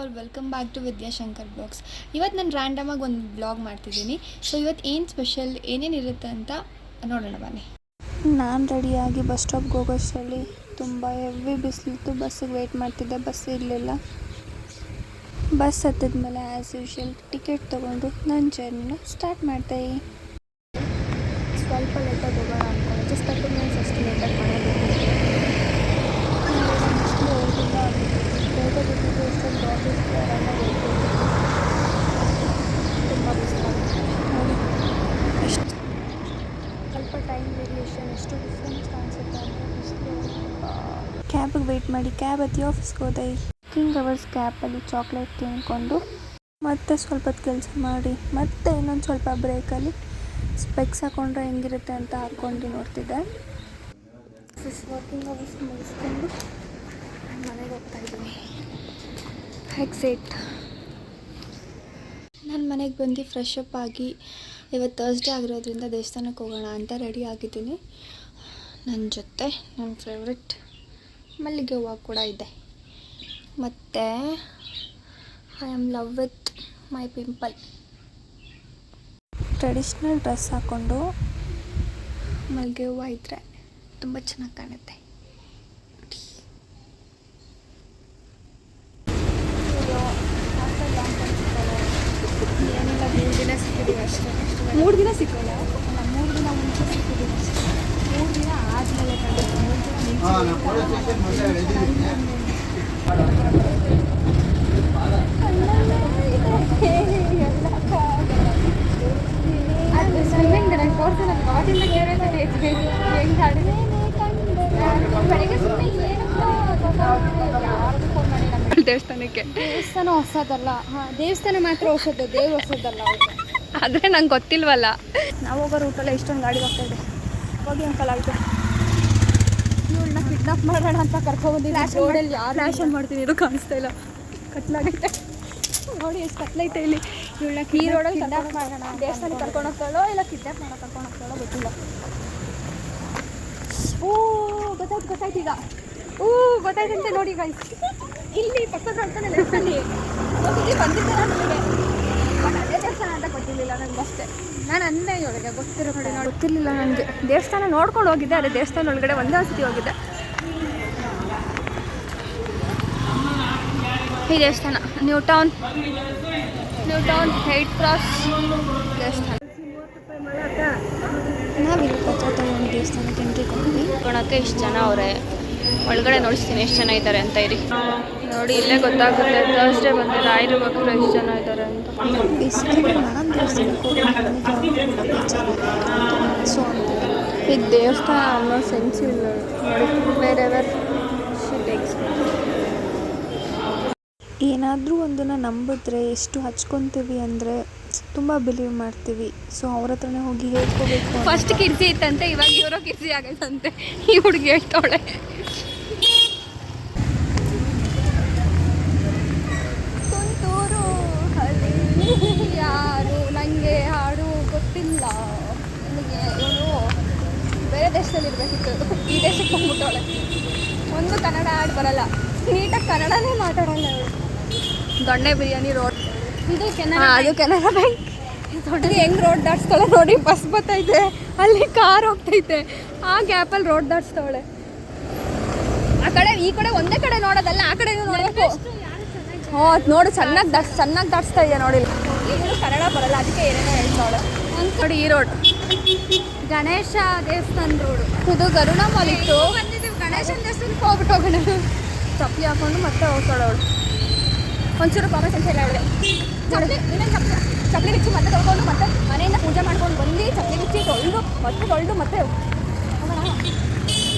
All welcome back to Vidyashankar vlogs. ಇವತ್ತು ನಾನು ರ್ಯಾಂಡಮಾಗಿ ಒಂದು ಬ್ಲಾಗ್ ಮಾಡ್ತಿದ್ದೀನಿ. ಸೊ ಇವತ್ತು ಏನು ಸ್ಪೆಷಲ್, ಏನೇನಿರುತ್ತೆ ಅಂತ ನೋಡೋಣ ಬನ್ನಿ. ನಾನು ರೆಡಿಯಾಗಿ ಬಸ್ ಸ್ಟಾಪ್ಗೆ ಹೋಗೋಷ್ಟರಲ್ಲಿ ತುಂಬ ಹೆವಿ ಬಿಸಿಲಿತ್ತು. ಬಸ್ಸಿಗೆ ವೆಯ್ಟ್ ಮಾಡ್ತಿದ್ದೆ, ಬಸ್ ಇರಲಿಲ್ಲ. ಬಸ್ ಹತ್ತಿದ್ಮೇಲೆ ಆ್ಯಸ್ ಯೂಶುವಲ್ ಟಿಕೆಟ್ ತೊಗೊಂಡು ನನ್ನ ಜರ್ನಿನ ಸ್ಟಾರ್ಟ್ ಮಾಡ್ದೆ. ಸ್ವಲ್ಪ ಲೇಟಾಗಿ ಹೋಗೋಣ ಅಂದ್ಕೊಂಡು ಜಸ್ಟ್ 30 ಮಿನಿಟ್ಸ್ ಅಷ್ಟು ಲೇಟಾಗಿ ಮಾಡೋದು. ತುಂಬ ನೋಡಿ ಎಷ್ಟು ಸ್ವಲ್ಪ ಟೈಮ್ ವೇರಿಯೇಷನ್, ಎಷ್ಟು ಡಿಫ್ರೆನ್ಸ್ ಕಾಣಿಸುತ್ತೆ ಅಂದರೆ ಬಿಸಿಲು. ಕ್ಯಾಬಿಗೆ ವೆಯ್ಟ್ ಮಾಡಿ ಕ್ಯಾಬ್ ಹತ್ತಿ ಆಫೀಸ್ಗೆ ಹೋದೆ. 15 ಅವರ್ಸ್ ಕ್ಯಾಬಲ್ಲಿ ಚಾಕ್ಲೇಟ್ ತಿನ್ಕೊಂಡು ಮತ್ತೆ ಸ್ವಲ್ಪ ಕೆಲಸ ಮಾಡಿ ಮತ್ತೆ ಇನ್ನೊಂದು ಸ್ವಲ್ಪ ಬ್ರೇಕಲ್ಲಿ ಸ್ಪೆಕ್ಸ್ ಹಾಕ್ಕೊಂಡ್ರೆ ಹೆಂಗಿರುತ್ತೆ ಅಂತ ಹಾಕ್ಕೊಂಡು ನೋಡ್ತಿದ್ದೆ. ವರ್ಕಿಂಗ್ ಅವರ್ಸ್ ಮುಗಿಸ್ಕೊಂಡು ಮನೆಗೆ ಹೋಗ್ತಾಯಿದ್ದೀನಿ. ಎಕ್ಸಿಟ್. ನಾನು ಮನೆಗೆ ಬಂದು ಫ್ರೆಶ್ ಅಪ್ ಆಗಿ ಇವತ್ತು ಥರ್ಸ್ಡೇ ಆಗಿರೋದ್ರಿಂದ ದೇವಸ್ಥಾನಕ್ಕೆ ಹೋಗೋಣ ಅಂತ ರೆಡಿ ಆಗಿದ್ದೀನಿ. ನನ್ನ ಜೊತೆ ನನ್ನ ಫೇವ್ರೆಟ್ ಮಲ್ಲಿಗೆ ಹೂವು ಕೂಡ ಇದೆ. ಮತ್ತು I am love with my pimple. Traditional dress ಹಾಕ್ಕೊಂಡು ಮಲ್ಲಿಗೆ ಹೂವು ಇದ್ದರೆ ತುಂಬ ಚೆನ್ನಾಗಿ ಕಾಣುತ್ತೆ. ಏನಿಲ್ಲ, 3 ದಿನ ಸಿಕ್ಕಿದ್ದೀವಿ ಅಷ್ಟೇ. 3 ದಿನ ಸಿಕ್ಕೋಲ್ಲ, ಅಲ್ಲ 3 ದಿನ ಮುಂಚೆ ಸಿಕ್ಕಿದ್ದೀವಿ ಅಷ್ಟೇ. 3 ದಿನ ಆದಮೇಲೆ ಕಂಡಿದ್ದು, 3 ದಿನ ದೇವಸ್ಥಾನಕ್ಕೆ. ದೇವಸ್ಥಾನ ಹೊಸದಲ್ಲ, ದೇವಸ್ಥಾನ ಮಾತ್ರ ಹೊಸದು, ದೇವ್ರು ಹೊಸದಲ್ಲ. ಆದರೆ ನಂಗೆ ಗೊತ್ತಿಲ್ವಲ್ಲ. ನಾವು ಹೋಗೋ ರೂಟಲ್ಲೇ ಇಷ್ಟೊಂದು ಗಾಡಿ ಹೋಗ್ತಾ ಇದೆ. ಹೋಗಿ ಅಂಕಲ್ ಆಯಿತು, ಇವಳನ್ನ ಕಿಡ್ನಾಪ್ ಮಾಡೋಣ ಅಂತ ಕರ್ಕೊಬಂದಿಲ್ಲ. ರೋಡಲ್ಲಿ ಯಾರು ಫ್ಲ್ಯಾಶ್ ಮಾಡ್ತೀನಿ, ಇದು ಕಾಣಿಸ್ತಾ ಇಲ್ಲ, ಕತ್ಲಾಗೈತೆ ನೋಡಿ, ಎಷ್ಟು ಕತ್ಲೈತೆ ಇಲ್ಲಿ. ಇವಳನ್ನ ಈ ರೋಡಲ್ಲಿ ಕಿಡ್ನಾಪ್ ಮಾಡೋಣ, ದೇವಸ್ಥಾನಕ್ಕೆ ಕರ್ಕೊಂಡು ಹೋಗ್ತಾಳೋ ಇಲ್ಲ ಕಿಡ್ನಾಪ್ ಮಾಡೋಣ ಕರ್ಕೊಂಡು ಹೋಗ್ತಾಳೋ ಗೊತ್ತಿಲ್ಲ. ಗೊತ್ತಾಯ್ತು ಈಗ. ಗೊತ್ತಾಯ್ತಂತೆ ನೋಡಿ ಗೈಸ್, ಇಲ್ಲಿ ಪಕ್ಕದ ಅಂತಾನೆ ಲೆಫ್ಟಲ್ಲಿ ಬಂದಿದ್ದೆ ನಾನು. ಬಟ್ ಅದೇ ದೇವಸ್ಥಾನ ಅಂತ ಗೊತ್ತಿರಲಿಲ್ಲ ನನಗೆ ಅಷ್ಟೇ. ನಾನು ಅಂದೆ ಇವಳಿಗೆ ಗೊತ್ತಿರೋ ಕಡೆ ನೋಡಿ, ಗೊತ್ತಿರಲಿಲ್ಲ ನನಗೆ. ದೇವಸ್ಥಾನ ನೋಡ್ಕೊಂಡು ಹೋಗಿದ್ದೆ, ಅದೇ ದೇವಸ್ಥಾನ ಒಳಗಡೆ ಒಂದೇ ಸತಿ ಹೋಗಿದ್ದೆ. ಈ ದೇವಸ್ಥಾನ ನ್ಯೂ ಟೌನ್ 8 ಕ್ರಾಸ್ ದೇವಸ್ಥಾನ. ನಾವಿಲ್ಲಿ ಪತ್ರ ತಗೊಂಡು ದೇವಸ್ಥಾನಕ್ಕೆ ಎಂಟ್ರಿ ಕೊಡೋಕ್ಕೆ ಇಷ್ಟು ಜನ ಅವರೇ. ಒಳಗಡೆ ನೋಡಿಸ್ತೀನಿ ಎಷ್ಟು ಜನ ಇದ್ದಾರೆ ಅಂತ. ಇರಿ ನೋಡಿ, ಇಲ್ಲೇ ಗೊತ್ತಾಗುತ್ತೆ. ಥರ್ಸ್ಡೇ ಬಂದರೆ ರಾಯರು ಭಕ್ತರು ಎಷ್ಟು ಜನ ಇದ್ದಾರೆ ಅಂತ. ಈ ದೇವಸ್ಥಾನ ಅನ್ನೋ ಸೆನ್ಸ್ ಇಲ್ಲ ನೋಡಿ. ಬೇರೆಯವರು ಏನಾದರೂ ಒಂದನ್ನು ನಂಬಿದ್ರೆ ಎಷ್ಟು ಹಚ್ಕೊತೀವಿ ಅಂದರೆ ತುಂಬ ಬಿಲೀವ್ ಮಾಡ್ತೀವಿ. ಸೊ ಅವ್ರ ಹತ್ರನೇ ಹೋಗಿ ಹೇಳ್ಕೋಬೇಕು. ಫಸ್ಟ್ ಕಿರ್ಸಿ ಇತ್ತಂತೆ, ಇವಾಗ ಇವರೋ ಕಿರ್ಸಿ ಆಗೈತಂತೆ. ಈ ಹುಡುಗಿ ಹೇಳ್ತಾವಳೆ. ತುಂತೂರು ಹಳಿ ಯಾರು ನನಗೆ ಹಾಡು ಗೊತ್ತಿಲ್ಲ. ನನಗೆ ಇವನು ಬೇರೆ ದೇಶದಲ್ಲಿ ಇರಬೇಕಿತ್ತು, ಈ ದೇಶಕ್ಕೆ ಹೋಗ್ಬಿಟ್ಟವಳೆ. ಒಂದು ಕನ್ನಡ ಹಾಡು ಬರಲ್ಲ, ನೀಟಾಗಿ ಕನ್ನಡನೇ ಮಾತಾಡೋಲ್ಲ ಅವಳು. ದೊಣ್ಣೆ ಬಿರಿಯಾನಿ ರೋಡ್, ಇದು ಕೆನರಾ, ಅದು ಕೆನರಾ ಬ್ಯಾಂಕ್. ದೊಡ್ಡದು ಹೆಂಗೆ ರೋಡ್ ದಾಟ್ಸ್ತಾಳೆ ನೋಡಿ. ಬಸ್ ಬರ್ತೈತೆ, ಅಲ್ಲಿ ಕಾರ್ ಹೋಗ್ತೈತೆ, ಆ ಗ್ಯಾಪಲ್ಲಿ ರೋಡ್ ದಾಟ್ಸ್ತಾವಳೆ. ಆ ಕಡೆ ಈ ಕಡೆ ಒಂದೇ ಕಡೆ ನೋಡೋದಲ್ಲ, ಆ ಕಡೆ ನೋಡಬೇಕು. ನೋಡು, ಚೆನ್ನಾಗಿ ದಾಟ್ಸ್ತಾ ಇದೆ ನೋಡಿ. ಇವಳು ಕನ್ನಡ ಬರಲ್ಲ, ಅದಕ್ಕೆ ಏನೇನೋ ಹೇಳ್ತಾವಳೆ. ನೋಡಿ ಈ ರೋಡ್ ಗಣೇಶ ದೇವಸ್ಥಾನ ರೋಡು. ಇದು ಗರುಡ ಮಾಲ್ ಇತ್ತು, ಗಣೇಶನ ದೇವಸ್ಥಾನಕ್ಕೆ ಹೋಗ್ಬಿಟ್ಟು ಹೋಗೋಣ. ಚಪ್ಪಲಿ ಹಾಕೊಂಡು ಮತ್ತೆ ಹೋಗ್ತಾಳೆ ಅವಳು. ಒಂಚೂರು ಕಾಮರ್ಸ್ ಅಂತ ಹೇಳಿ ಚಪ್ಪಲಿ ಬಿಚ್ಚಿ ಮತ್ತೆ ತೊಳ್ಕೊಂಡು ಮತ್ತೆ ಮನೆಯಿಂದ ಪೂಜೆ ಮಾಡ್ಕೊಂಡು ಬಂದು ಚಪ್ಪಲಿ ಬಿಚ್ಚಿ ತೊಳೆದು ಮತ್ತೆ ಹೋಗೋಣ.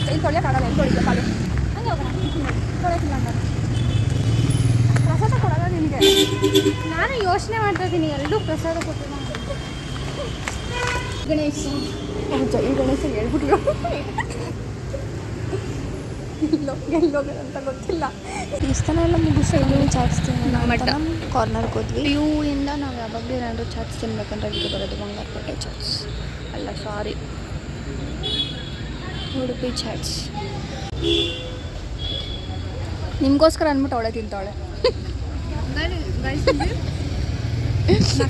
ಇಲ್ಲಿ ತೊಳೆಯೋಕ್ಕಾಗಲ್ಲ, ಎಲ್ಲಿ ತೊಳಿಬೇಕು ಕಾಲು. ಹಂಗೆ ಹೋಗೋಣ, ತೊಳೆಯೋಕ್ಕಿಲ್ಲ ನಾನು. ಪ್ರಸಾದ ಕೊಡೋಲ್ಲ ನಿಮಗೆ. ನಾನು ಯೋಚನೆ ಮಾಡ್ತಾ ಇದ್ದೀನಿ, ಎಲ್ಲರೂ ಪ್ರಸಾದ ಕೊಟ್ಟಿಲ್ಲ. ಗಣೇಶ ಜೈ ಗಣೇಶ ಹೇಳ್ಬಿಟ್ಲು. ಎಲ್ಲೋಗೋದಂತ ಗೊತ್ತಿಲ್ಲ. ದೇವಸ್ಥಾನ ಎಲ್ಲ ಮುಗಿಸಿ ಚಾಟ್ಸ್ ತಿನ್ನೋಣ ಕಾರ್ನರ್ಗೆ ಹೋದ್ವಿ. ಇಂದ ನಾವು ಯಾವಾಗಲೂ ಏನಾದರೂ ಚಾಟ್ಸ್ ತಿನ್ಬೇಕಂದ್ರೆ ಇಲ್ಲಿಗೆ ಬರೋದು. ಬಂಗಾರಪೇಟೆ ಚಾಟ್ಸ್ ಅಲ್ಲ, ಸಾರಿ, ಉಡುಪಿ ಚಾಟ್ಸ್. ನಿಮಗೋಸ್ಕರ ಅಂದ್ಬಿಟ್ಟು ಅವಳೆ ತಿಂತಾವಳೆ.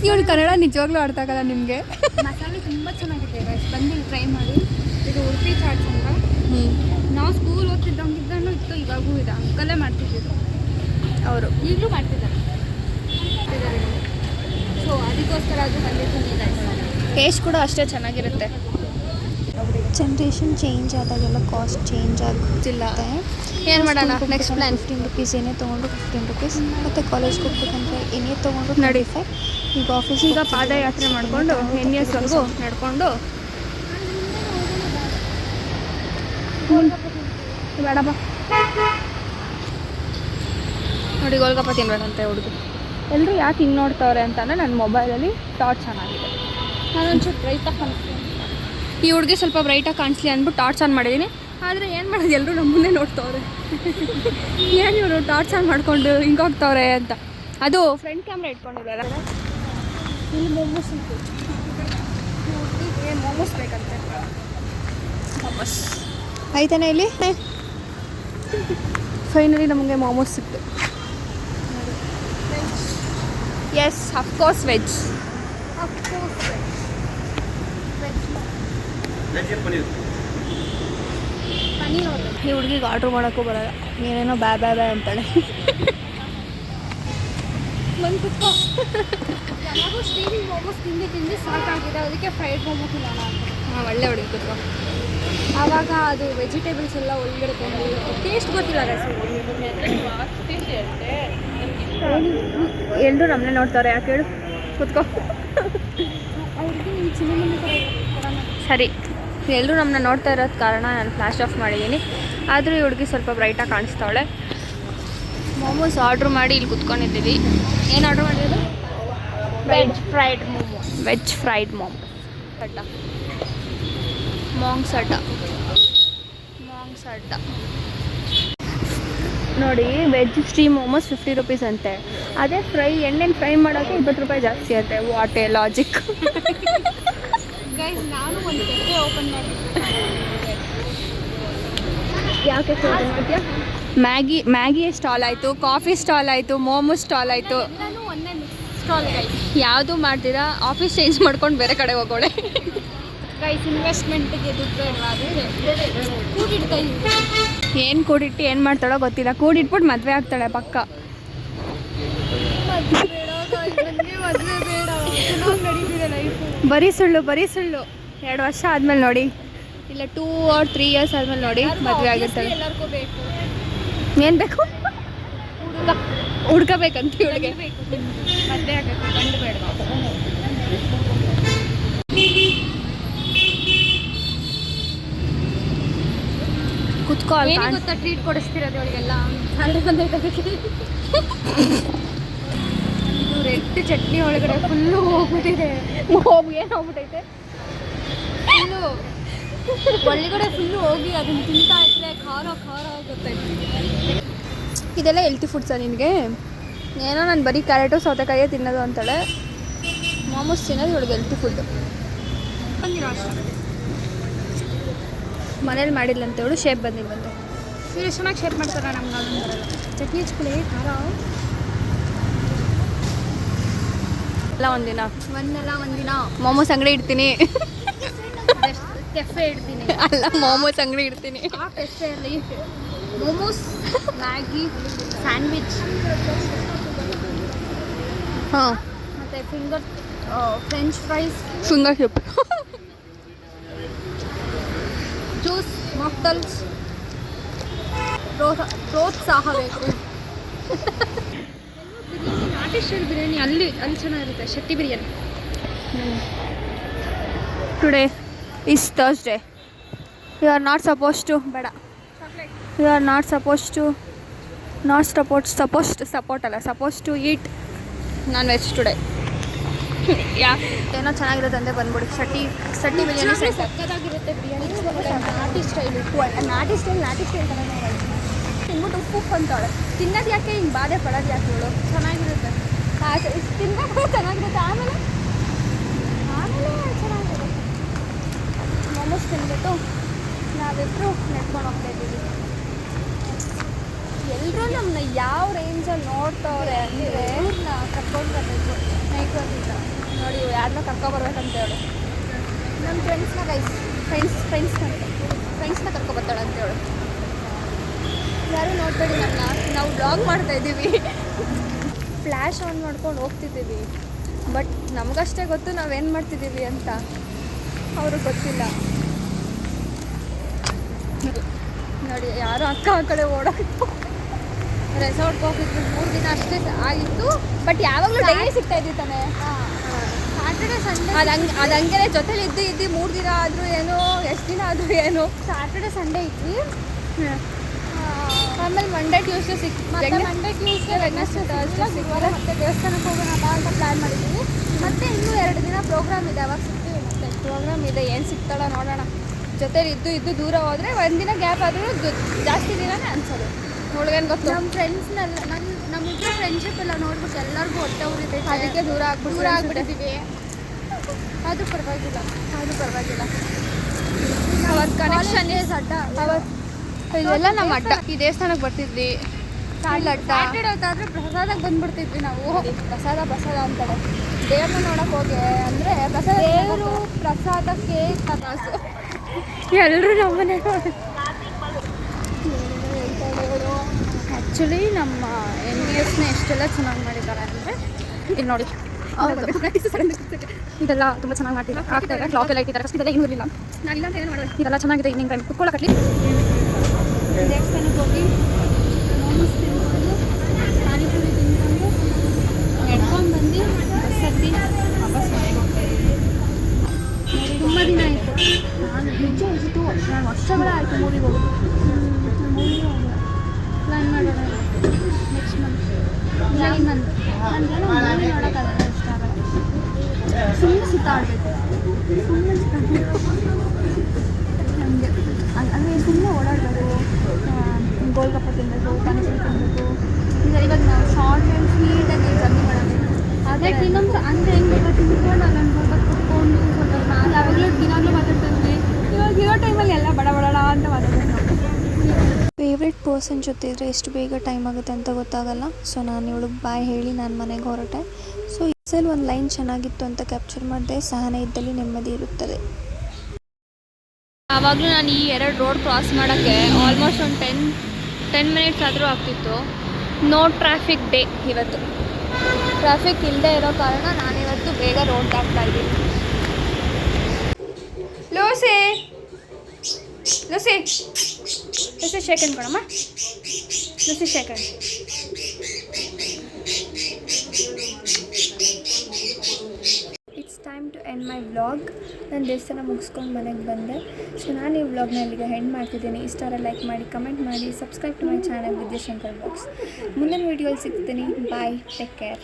ಇವಳು ಕನ್ನಡ ನಿಜವಾಗ್ಲೂ ಅರ್ಥ ಆಗಲ್ಲ ನಿಮಗೆ. ಮಸಾಲೆ ತುಂಬ ಚೆನ್ನಾಗಿದೆ ಗೈಸ್, ಬಂದು ಟ್ರೈ ಮಾಡಿ. ಇದು ಉಡುಪಿ ಚಾಟ್ಸ್ ಅಂತ. ನಾವು ಸ್ಕೂಲ್ ಓದ್ತಿದ್ದಂಗಿದ್ದೂ ಇತ್ತು, ಇವಾಗೂ ಇದೆ. ಅಂಕಲೇ ಮಾಡ್ತಿದ್ದಿದ್ದು, ಅವರು ಈಗಲೂ ಮಾಡ್ತಿದ್ದಾರೆ. ಸೊ ಅದಕ್ಕೋಸ್ಕರ ಅದು ಬಂದಿದ್ದೀನಿ ಗೈಸ್. ಟೇಸ್ಟ್ ಕೂಡ ಅಷ್ಟೇ ಚೆನ್ನಾಗಿರುತ್ತೆ. ಜನ್ರೇಷನ್ ಚೇಂಜ್ ಆದಾಗೆಲ್ಲ ಕಾಸ್ಟ್ ಚೇಂಜ್ ಆಗುತ್ತಿಲ್ಲ. ಏನು ಮಾಡೋಣ ನೆಕ್ಸ್ಟ್ ಪ್ಲ್ಯಾನ್? 15 ರುಪೀಸ್ ಏನೇ ತೊಗೊಂಡು 15 ರುಪೀಸ್. ಮತ್ತು ಕಾಲೇಜ್ಗೆ ಹೋಗ್ಬೇಕಂದ್ರೆ ಏನೇ ತೊಗೊಂಡು ನಡಿ. 25. ಈಗ ಆಫೀಸ್ ಈಗ ಪಾದಯಾತ್ರೆ ಮಾಡಿಕೊಂಡು NSವರೆಗೂ ನಡ್ಕೊಂಡು ಬೇಡಪ್ಪ ನೋಡಿ ಗೋಲ್ಗಪ್ಪ ತಿನ್ಬೇಕಂತೆ ಹುಡುಗಿ. ಎಲ್ಲರೂ ಯಾಕೆ ಹಿಂಗೆ ನೋಡ್ತವ್ರೆ ಅಂತಂದರೆ ನನ್ನ ಮೊಬೈಲಲ್ಲಿ ಟಾರ್ಚ್ ಆನ್ ಆಗಿದೆ. ನಾನೊಂಚೂರು ಬ್ರೈಟಾಗಿ ಕಾಣಿಸ್ತೀನಿ. ಈ ಹುಡುಗಿ ಸ್ವಲ್ಪ ಬ್ರೈಟಾಗಿ ಕಾಣಿಸ್ಲಿ ಅಂದ್ಬಿಟ್ಟು ಟಾರ್ಚ್ ಆನ್ ಮಾಡಿದ್ದೀನಿ. ಆದರೆ ಏನು ಮಾಡೋದು, ಎಲ್ಲರೂ ನಮ್ಮನ್ನೇ ನೋಡ್ತವ್ರೆ. ಏನು ಇವರು ಟಾರ್ಚ್ ಆನ್ ಮಾಡಿಕೊಂಡು ಹಿಂಗೆ ಹೋಗ್ತವ್ರೆ ಅಂತ. ಅದು ಫ್ರಂಟ್ ಕ್ಯಾಮ್ರಾ ಇಟ್ಕೊಂಡಿದ್ದಾರೆ. ಇಲ್ಲಿ ಮೊಮೋಸ್ ಉಂಟು. ಏನು ಮೊಮೋಸ್ ಬೇಕಂತೆ. ಮೊಮೋಸ್ ಆಯ್ತಾನೆ ಇಲ್ಲಿ. ಫೈನಲಿ ನಮಗೆ ಮೊಮೋಸ್ ಸಿಕ್ತು. Yes of course veg. ಈ ಹುಡುಗಿಗೆ ಆರ್ಡ್ರ್ ಮಾಡೋಕ್ಕೂ ಬರೋಲ್ಲ, ಏನೇನೋ ಬ್ಯಾ ಬ್ಯಾ ಬ್ಯಾ ಅಂತಾಳೆ. ಬಂದು ಕುತ್ಕೋ. ಯಾವಾಗೂ ಸ್ಟೀವಿಂಗ್ ಮೊಮೋಸ್ ತಿಂದು ಸಾಕಾಗಿದೆ, ಅದಕ್ಕೆ ಫ್ರೈಡ್ ಮೊಮೋ ತಿನ್ನೋಣ ಅಂತ. ಹಾಂ ಒಳ್ಳೆ ಹುಡುಗಿ ಕೂತ್ಕೊ. ಆವಾಗ ಅದು ವೆಜಿಟೇಬಲ್ಸ್ ಎಲ್ಲ ಒಳಗಡೆ ತಂದು ಟೇಸ್ಟ್ ಗೊತ್ತಿಲ್ಲ ರೈಸ್. ಎಲ್ಲರೂ ನಮ್ಮನ್ನೇ ನೋಡ್ತಾರೆ, ಯಾಕೆ ಹೇಳು? ಕೂತ್ಕೋ. ಅವ್ರಿಗೆ ನಿಮ್ಮ ಚಿನ್ನಮಲ್ಲಿ ಕೊಡೋಣ. ಸರಿ, ಎಲ್ಲರೂ ನಮ್ಮನ್ನ ನೋಡ್ತಾ ಇರೋದು ಕಾರಣ ನಾನು ಫ್ಲ್ಯಾಶ್ ಆಫ್ ಮಾಡಿದ್ದೀನಿ. ಆದರೂ ಈ ಹುಡುಗಿ ಸ್ವಲ್ಪ ಬ್ರೈಟಾಗಿ ಕಾಣಿಸ್ತಾವಳೆ. ಮೋಮೋಸ್ ಆರ್ಡ್ರ್ ಮಾಡಿ ಇಲ್ಲಿ ಕುತ್ಕೊಂಡಿದ್ದೀವಿ. ಏನು ಆರ್ಡ್ರ್ ಮಾಡಿರೋದು? Veg fried momo. Veg fried momo ಅಡ್ಡ ಮಾಂಗ್ಸ್ ಅಡ್ಡ ನೋಡಿ. ವೆಜ್ ಸ್ಟೀಮ್ ಮೋಮೋಸ್ 50 ರುಪೀಸ್ ಅಂತೆ. ಅದೇ ಫ್ರೈ ಎಣ್ಣೆನ ಫ್ರೈ ಮಾಡೋಕ್ಕೆ 20 ರೂಪಾಯಿ ಜಾಸ್ತಿ ಅಂತೆ. What A logic. ಗೈಸ್ ನಾನು ಒಂದು ಕೆಫೆ ಓಪನ್ ಮಾಡಿದ್ದೆ. ಯಾಕೆ ಮಾಡ್ತೀಯಾ? ಮ್ಯಾಗಿ ಸ್ಟಾಲ್ ಆಯಿತು, ಕಾಫಿ ಸ್ಟಾಲ್ ಆಯಿತು, ಮೋಮೋ ಸ್ಟಾಲ್ ಆಯಿತು. ಎಲ್ಲನೂ ಒಂದೇ ಸ್ಟಾಲ್ ಗೈಸ್. ಯಾವುದು ಮಾಡ್ತೀರಾ? ಆಫೀಸ್ ಚೇಂಜ್ ಮಾಡ್ಕೊಂಡು ಬೇರೆ ಕಡೆ ಹೋಗೋಳೆ. ಗೈಸ್ ಇನ್ವೆಸ್ಟ್ಮೆಂಟ್ಗೆ ದುಡ್ಡು ಬೇಡವಾ? ಕೂಡಿಡ್ತಾ ಇದ್ದೀವಿ. ಏನು ಕೂಡಿಟ್ಟು ಏನು ಮಾಡ್ತಾಳೋ ಗೊತ್ತಿಲ್ಲ. ಕೂಡಿಟ್ಬಿಟ್ಟು ಮದುವೆ ಆಗ್ತಾಳೆ ಪಕ್ಕ. ಮದುವೆ ಬೇಡ, ಚೆನ್ನಾಗಿ ನಡೀತಿದೆ ಲೈಫು. ಬರೀ ಸುಳ್ಳು 2 ವರ್ಷ ಆದಮೇಲೆ ನೋಡಿ, ಇಲ್ಲ 2 or 3 years ಆದಮೇಲೆ ನೋಡಿ ಮದುವೆ ಆಗಿರ್ತಾಳೆ. ಎಲ್ಲರಿಗೂ ಬೇಕು. ಏನು ಬೇಕು? ಹುಡ್ಕಬೇಕಂತ ಇವಳಿಗೆ. ಮದುವೆ ಆಗಬೇಕು, ಗಂಡು ಬೇಡವಾ? ಕುತ್ಕೋ. ಏನು ಗೊತ್ತಾ ಟ್ರೀಟ್ ಕೊಡಿಸ್ತಿರೋದು ಅವಳಿಗೆಲ್ಲ? ಅಲ್ಲಿ ಬಂದೈತೆ. ಇದು ರೆಡ್ ಚಟ್ನಿ ಒಳಗಡೆ ಫುಲ್ಲು ಹೋಗ್ಬಿಟ್ಟಿದೆ. ಏನು ಹೋಗ್ಬಿಟ್ಟೈತೆ? ಫುಲ್ಲು ಒಳಗಡೆ ಫುಲ್ಲು ಹೋಗಿ ಅದನ್ನು ತಿಂತಾ ಇದ್ರೆ ಖಾರ ಗೊತ್ತಾಯ್ತು. ಇದೆಲ್ಲ ಹೆಲ್ತಿ ಫುಡ್ಸಾ ನಿನಗೆ? ಏನೋ ನಾನು ಬರೀ ಕ್ಯಾರೆಟು ಸೌತೆಕಾಯೇ ತಿನ್ನೋದು ಅಂತಾಳೆ. ಮೋಮೋಸ್ ತಿನ್ನೋದು ಇವಳಿಗೆ ಹೆಲ್ತಿ ಫುಡ್ಡು. ಬಂದಿರೋ ಅಷ್ಟು ಮನೇಲಿ ಮಾಡಿದ್ಲಂತ ಇವಳು ಶೇಪ್ ಬಂದಿಲ್ವಂತೆ. ಇವರು ಚೆನ್ನಾಗಿ ಶೇಪ್ ಮಾಡ್ತಾರೆ, ನಮ್ಗೆ ಅದನ್ನು ಬರಲ್ಲ. ಚಟ್ನಿ ಹಚ್ಕೊಳ್ಳಿ, ಖಾರ ಎಲ್ಲ ಒಂದಿನ ಒಂದಿನ ಮೋಮೋಸ್ ಅಂಗಡಿ ಇಡ್ತೀನಿ. ಕೆಫೆ ಇಡ್ತೀನಿ. ಅಲ್ಲ, ಮೋಮೋಸ್ ಅಂಗಡಿ ಇಡ್ತೀನಿ. ಆ ಕೆಫೆಯಲ್ಲಿ ಮೋಮೋಸ್, ಮ್ಯಾಗಿ, ಸ್ಯಾಂಡ್ವಿಚ್, ಹಾಂ, ಮತ್ತು french fries, finger chip, juice, mocktails, ಪ್ರೋತ್ಸಾಹಬೇಕು. ಬಿರಿಯಾನಿ, ನಾಟಿ ಸ್ಟೈಲ್ ಬಿರಿಯಾನಿ ಅಲ್ಲಿ ಚೆನ್ನಾಗಿರುತ್ತೆ. Shetty biryani. Today is Thursday. You are not suppose to ಬೇಡ you are not suppose to suppose to eat non veg today. ಏನೋ ಚೆನ್ನಾಗಿರುತ್ತೆ ಅಂದೆ ಬಂದ್ಬಿಡಿ. ಶೆಟ್ಟಿ ಬಿರಿಯಾನಿ ಸಕ್ಕತ್ತಾಗಿರುತ್ತೆ ಬಿರಿಯಾನಿ. ನಾಟಿ ಸ್ಟೈಲ್ ಥರನೇ ತಿನ್ಬಿಟ್ಟು ಉಪ್ಪು ಅಂತಾಳೆ. ತಿನ್ನೋದು ಯಾಕೆ ಹಿಂಗೆ ಬಾಧೆ ಪಡೋದು ಯಾಕೆ ಇವಳು? ಚೆನ್ನಾಗಿರುತ್ತೆ. ತಿನ್ನಬೇಕು, ಚೆನ್ನಾಗಿರುತ್ತೆ. ಆಮೇಲೆ ಚೆನ್ನಾಗಿರುತ್ತೆ. ಮೋಮೋಸ್ ತಿನ್ಬಿಟ್ಟು ನಾವಿಬ್ಬರು ನಡ್ಕೊಂಡು ಹೋಗ್ತಾ ಇದ್ದೀವಿ. ಎಲ್ಲರೂ ನಮ್ಮನ್ನ ಯಾವ ರೇಂಜಲ್ಲಿ ನೋಡ್ತವ್ರೆ ಅಂದರೆ ನೋಡಿ ಯಾರನ್ನ ಕರ್ಕೊಬರ್ಬೇಕಂತ ಹೇಳು. ನಮ್ಮ ಫ್ರೆಂಡ್ಸ್ನ ಕರ್ಕೊಬರ್ತಾಳೆ ಅಂತ ಹೇಳು. ಯಾರು ನೋಡ್ಬೇಡಿ ನಾವು ಬ್ಲಾಗ್ ಮಾಡ್ತಾ ಇದ್ದೀವಿ. ಫ್ಲ್ಯಾಶ್ ಆನ್ ಮಾಡ್ಕೊಂಡು ಹೋಗ್ತಿದ್ದೀವಿ. ಬಟ್ ನಮಗಷ್ಟೇ ಗೊತ್ತು ನಾವೇನು ಮಾಡ್ತಿದ್ದೀವಿ ಅಂತ, ಅವ್ರಿಗೆ ಗೊತ್ತಿಲ್ಲ. ನೋಡಿ ಯಾರು ಅಕ್ಕ ಆ ಕಡೆ ಓಡಾಡ್ತು. ರೆಸಾರ್ಟ್ಗೆ ಹೋಗಿದ್ದು 3 ದಿನ ಅಷ್ಟೇ ಆಗಿತ್ತು. ಬಟ್ ಯಾವಾಗಲೂ ಡೈಲಿ ಸಿಗ್ತಾ ಇದ್ವಿ ತಾನೆ. ಸ್ಯಾಟರ್ಡೆ ಸಂಡೇ ಅದು ಹಂಗೆ ಜೊತೆಲಿ ಇದ್ದು 3 ದಿನ ಆದರೂ ಏನು, ಎಷ್ಟು ದಿನ ಆದರೂ ಏನು. ಸ್ಯಾಟರ್ಡೆ ಸಂಡೇ ಇದ್ವಿ. ಆಮೇಲೆ ಮಂಡೇ ಟ್ಯೂಸ್ಡೇ ಮತ್ತೆ ಮಂಡೇ ಟ್ಯೂಸ್ಡೇ ವೆಡ್ನೆಸ್ಡೇ ಥರ್ಸ್ಡೇ ಸಿಗುವಾಗ ಮತ್ತೆ ದೇವಸ್ಥಾನಕ್ಕೆ ಹೋಗೋಣ ಅಂತ ಪ್ಲ್ಯಾನ್ ಮಾಡಿದ್ದೀವಿ. ಮತ್ತೆ ಇನ್ನೂ 2 ದಿನ ಪ್ರೋಗ್ರಾಮ್ ಇದೆ. ಅವಾಗ ಸಿಗ್ತೀವಿ. ಮತ್ತೆ ಪ್ರೋಗ್ರಾಮ್ ಇದೆ, ಏನು ಸಿಗ್ತಾಳೋ ನೋಡೋಣ. ಜೊತೆಲಿ ಇದ್ದು ದೂರ ಹೋದರೆ 1 ದಿನ ಗ್ಯಾಪ್ ಆದರೂ ಜಾಸ್ತಿ ದಿನನೇ ಅನ್ಸೋದು. ನೋಡ್ಗೇನು ಗೊತ್ತು, ನಮ್ಮ ಫ್ರೆಂಡ್ಸ್ನೆಲ್ಲ ನಮ್ಮಿಬ್ಬರು ಫ್ರೆಂಡ್ಶಿಪ್ ಎಲ್ಲ ನೋಡ್ಬಿಟ್ಟು ಎಲ್ಲರಿಗೂ ಹೊಟ್ಟೆ ಉರಿತೈತೆ. ಅದಕ್ಕೆ ದೂರ ಆಗ್ಬಿಟ್ಟಿದ್ದೀವಿ. ಆದರೂ ಪರವಾಗಿಲ್ಲ. ಅವತ್ತು ಕನೆಕ್ಷನ್ ಅಡ್ಡ ಅವತ್ತು ಇದೆಲ್ಲ ನಮ್ಮ ಅಡ್ಡ. ಈ ದೇವಸ್ಥಾನಕ್ಕೆ ಬರ್ತಿದ್ವಿ, ಅಡ್ಡ. ಸ್ಯಾಟರ್ಡೆ ಹೊತ್ತಾದರೆ ಪ್ರಸಾದಕ್ಕೆ ಬಂದ್ಬಿಡ್ತಿದ್ವಿ ನಾವು. ಪ್ರಸಾದ ಅಂತಾರೆ. ದೇವ್ರನ್ನ ನೋಡೋಕೆ ಹೋಗಿ ಅಂದರೆ ದೇವರು ಪ್ರಸಾದಕ್ಕೆ ಕನಸು. ಎಲ್ಲರೂ ನಮ್ಮನೆ ಆ್ಯಕ್ಚುಲಿ ನಮ್ಮ MBSನ ಎಷ್ಟೆಲ್ಲ ಚೆನ್ನಾಗಿ ಮಾಡಿದ್ದಾರೆ ಅಂದರೆ ಇಲ್ಲಿ ನೋಡಿ. ಇದೆಲ್ಲ ತುಂಬ ಚೆನ್ನಾಗಿ ಆಗ್ತಾಯಿದೆ. ಕ್ಲಾಕ್ ಎಲ್ಲ ಇಟ್ಟಿದ್ದಾರೆ. ಇದೆಲ್ಲ ಏನೂ ಇರಲಿಲ್ಲ. ನಾನಿಲ್ಲ ಅಂತ ಏನು ಮಾಡೋದು. ಇದೆಲ್ಲ ಚೆನ್ನಾಗಿದೆ. ಈವ್ನಿಂಗ್ ಟೈಮ್ ಕುತ್ಕೊಳ್ಳೋಕಟ್ಲಿ ದೇವಸ್ಥಾನಕ್ಕೆ ಹೋಗಿ ಮೋಮೋಸ್ ತಿಂದ್ಕೊಂಡು ಪಾನಿಪುರಿ ತಿಂದ್ಕೊಂಡು ನಡ್ಕೊಂಡು ಬಂದು ಬಸ್ ಹತ್ತಿ ವಾಪಸ್ ಮನೆಗೆ ಹೋಗ್ತಾಯಿದ್ದೀವಿ. ತುಂಬ ದಿನ ಆಯಿತು. ನಾನು ವರ್ಷಗಳಾಯಿತು ಮೂರಿಗೆ ಹೋಗೋದು. ಪ್ಲ್ಯಾನ್ ಮಾಡೋಣ ನೆಕ್ಸ್ಟ್ ಮಂತ್ ಇಲ್ಲ ಈ ಮಂತ್. ನನಗೇನೋ ಮೂವಿ ನೋಡೋಕ್ಕಾಗಲ್ಲ, ಇಷ್ಟ ಆಗಲ್ಲ. ಸುಮ್ಮನೆ ಸುತ್ತಾಡಬೇಕು. ನಮಗೆ ಅಂದರೆ ಸುಮ್ಮನೆ ಓಡಾಡಬೇಕು. ಗೋಲ್ಗಪ್ಪ ತಿನ್ನಬೇಕು, ಪಾನಿಪುರಿ ತಿನ್ನಬೇಕು. ಇವಾಗ ನಾವು ಶಾರ್ಟ್ ಆ್ಯಂಡ್ ಸ್ವೀಟಾಗಿ ಜರ್ನಿ ಮಾಡಬೇಕು. ಆದರೆ ಇನ್ನೊಂದು ಅಂದರೆ ಹೆಂಗೆ ತಿಂದ್ಕೊಂಡು ಅಲ್ಲೊಂದು ಸ್ವಲ್ಪ ಕುತ್ಕೊಂಡು ಸ್ವಲ್ಪ ಯಾವಾಗಲೂ ದಿನಾಗಲೂ ಮಾತಾಡ್ತಿದ್ವಿ. ಇವಾಗ ಇರೋ ಟೈಮಲ್ಲಿ ಎಲ್ಲ ಬಡ ಅಂತ ಮಾತಾಡ್ಬೇಕು. ಫೇವ್ರೆಟ್ ಪರ್ಸನ್ ಜೊತೆ ಇದ್ದರೆ ಎಷ್ಟು ಬೇಗ ಟೈಮ್ ಆಗುತ್ತೆ ಅಂತ ಗೊತ್ತಾಗಲ್ಲ. ಸೊ ನಾನು ಇವಳಿಗೆ ಬಾಯ್ ಹೇಳಿ ನಾನು ಮನೆಗೆ ಹೊರಟೆ. ಸೊ ಇಸಲ್ಲಿ ಒಂದು ಲೈನ್ ಚೆನ್ನಾಗಿತ್ತು ಅಂತ ಕ್ಯಾಪ್ಚರ್ ಮಾಡಿದೆ. ಸಹನೆ ಇದ್ದಲ್ಲಿ ನೆಮ್ಮದಿ ಇರುತ್ತದೆ. ಆವಾಗಲೂ ನಾನು ಈ 2 ರೋಡ್ ಕ್ರಾಸ್ ಮಾಡೋಕ್ಕೆ ಆಲ್ಮೋಸ್ಟ್ ಒಂದು 10 ಮಿನಿಟ್ಸ್ ಆದರೂ ಆಗ್ತಿತ್ತು. ನೋ ಟ್ರಾಫಿಕ್ ಡೇ ಇವತ್ತು. ಟ್ರಾಫಿಕ್ ಇಲ್ಲದೆ ಇರೋ ಕಾರಣ ನಾನಿವತ್ತು ಬೇಗ ರೋಡ್ ದಾಟ್ತಾ ಇದ್ದೀನಿ. ಲೂಸಿ ಶೇಕಂಡ್ ಕೊಡಮ್ಮ. ಲೂಸಿ ಶೇಕಂಡ್. It's time to end my vlog. ನಾನು ದೇವಸ್ಥಾನ ಮುಗಿಸ್ಕೊಂಡು ಮನೆಗೆ ಬಂದೆ. ಸೊ ನಾನು ಈ ವ್ಲಾಗ್ನ ಇಲ್ಲಿಗೆ ಎಂಡ್ ಮಾಡ್ತಿದ್ದೀನಿ. ಇಷ್ಟಾರ ಲೈಕ್ ಮಾಡಿ, ಕಮೆಂಟ್ ಮಾಡಿ, subscribe to my channel Vidyashankar vlogs. ಮುಂದಿನ ವೀಡಿಯೋಲಿ ಸಿಗ್ತೀನಿ. Bye, take care.